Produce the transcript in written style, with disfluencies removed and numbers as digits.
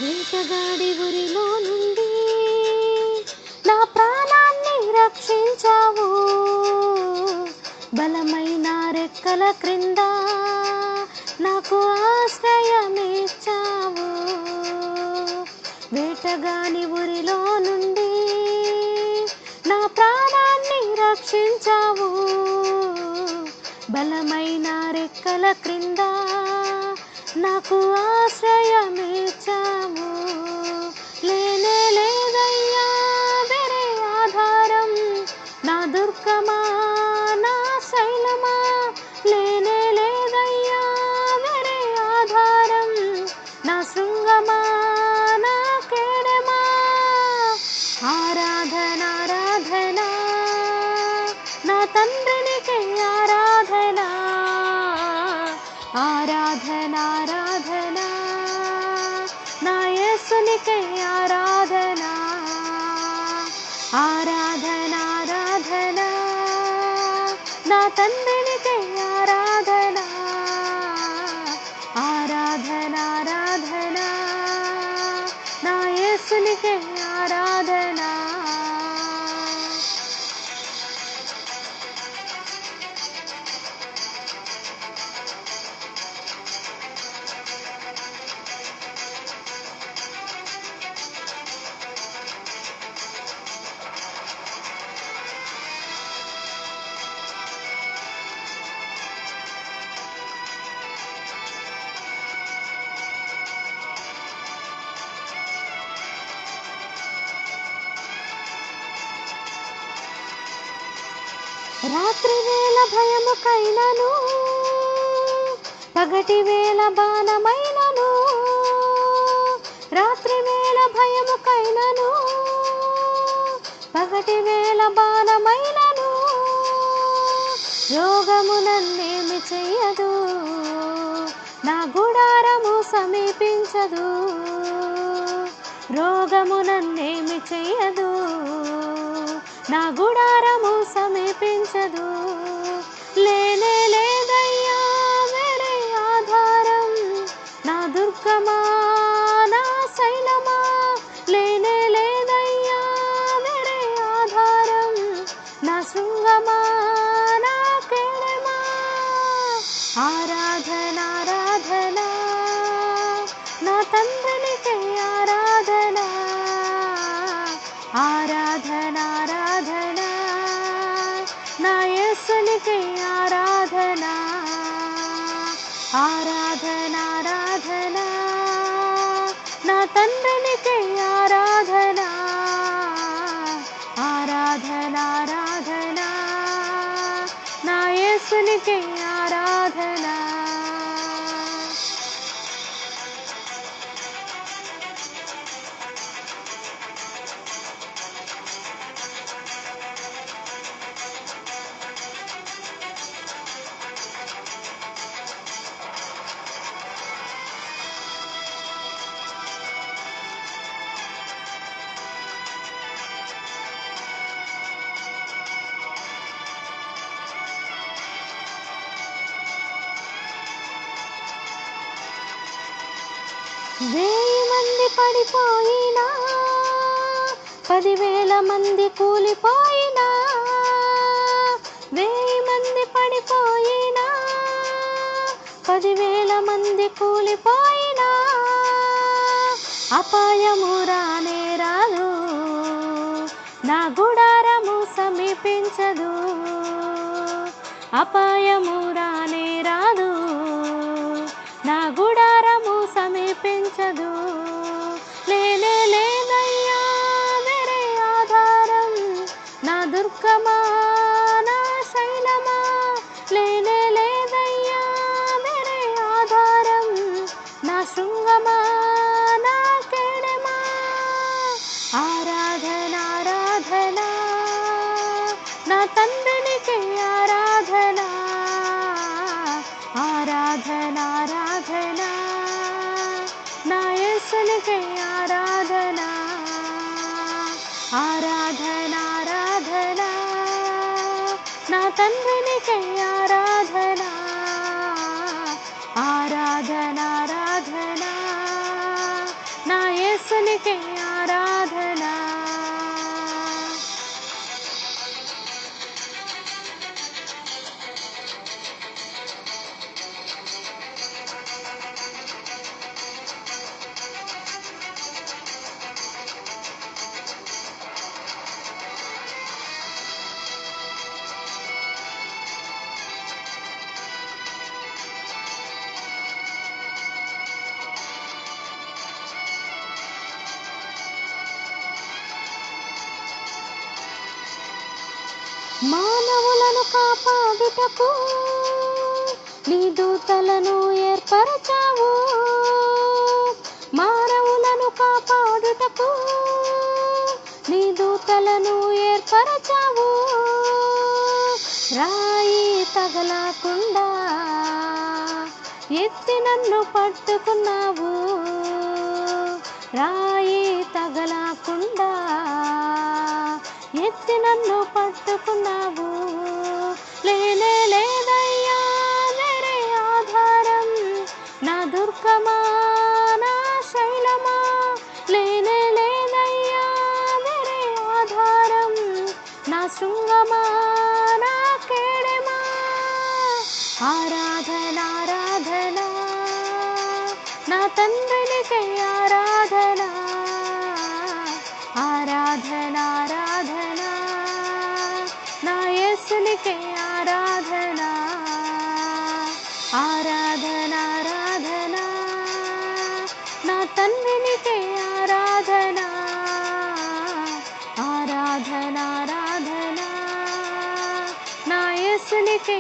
వేటగాడి ఊరిలో నుండి నా ప్రాణాన్ని రక్షించావు. బలమైన రెక్కల క్రింద నాకు ఆశ్రయమిచ్చావు. వేటగాని ఊరిలో నుండి నా ప్రాణాన్ని రక్షించావు. బలమైన రెక్కల క్రింద నాకు ఆశ్రయమిచ్చావు. లేనే లేదయ్యా వేరే ఆధారం, నా దుర్గమా నా శైలమా. లేనే లేదయ్యా వేరే ఆధారం, నా శృంగమా నా కేడమా. ఆరాధన ఆరాధన నా తండ్రినికే ఆరాధన. ఆరాధన ఆరాధన నా యేసునికే ఆరాధన. ఆరాధన ఆరాధన నా తండ్రినికే ఆరాధన. ఆరాధన ఆరాధన నా యేసునికే ఆరాధన. రాత్రి వేళ భయముకైనను, పగటి వేళ బాణమైనను. రాత్రి వేళ భయముకైనను, పగటి వేళ బాణమైనను. రోగము నన్నేమి చెయ్యదు, నా గుడారము సమీపించదు. రోగము నన్నేమి చెయ్యదు, నా గుడారము సమీపించదు. లేనే లేదయ్యా వేరే ఆధారం, నా దుర్గమా నా శైలమా. లేనే లేదయ్యా వేరే ఆధారం, నా శృంగమా నా కేడమా. ఆరాధన ఆరాధన నా తండ్రినికే ఆరాధన. ఆరాధన ఆరాధన నా యేసునికే ఆరాధన. ఆరాధన ఆరాధన నా తండ్రినికే ఆరాధన. ఆరాధన ఆరాధన నా యేసునికే ఆరాధన. వేయి మంది పడిపోయినా, 10,000 మంది కూలిపోయినా. వేయి మంది పడిపోయినా, 10,000 మంది కూలిపోయినా. అపాయము రానే రాదు, నా గుడారము సమీపించదు. అపాయము రానే రాదు, నా గుడారము సమీపించదు. లేనే లేదయ్యా వేరే ఆధారం, నా దుర్గమా నా శైలమా. లేనే లేదయ్యా వేరే ఆధారం, నా శృంగమా నా కేడమా. ఆరాధన ఆరాధన నా తండ్రినికే ఆరాధన. ఆరాధన ఆరాధన నా యేసునికే ఆరాధన. ఆరాధన ఆరాధన నా తండ్రినికే ఆరాధన. ఆరాధన ఆరాధన నా యేసునికే ఆరాధన. మానవులను కాపాడుటకు నీ దూతలను ఏర్పరచావు. మానవులను కాపాడుటకు నీ దూతలను ఏర్పరచావు. రాయి తగలకుండా ఎత్తి నన్ను పట్టుకున్నావు. రాయి తగలకుండా ఎత్తి నన్ను పట్టుకున్నావు. లేనే లేదయ్యా వేరే ఆధారం, నా దుర్గమా నా శైలమా. లేనే లేదయ్యా వేరే ఆధారం, నా శృంగమా నా కేడమా. ఆరాధన ఆరాధన నా తండ్రినికే ఆరాధన. ఆరాధన ఆరాధన నా యేసునికే ఆరాధన. ఆరాధన ఆరాధన నా తండ్రినికే ఆరాధన. ఆరాధన ఆరాధన నా యేసునికే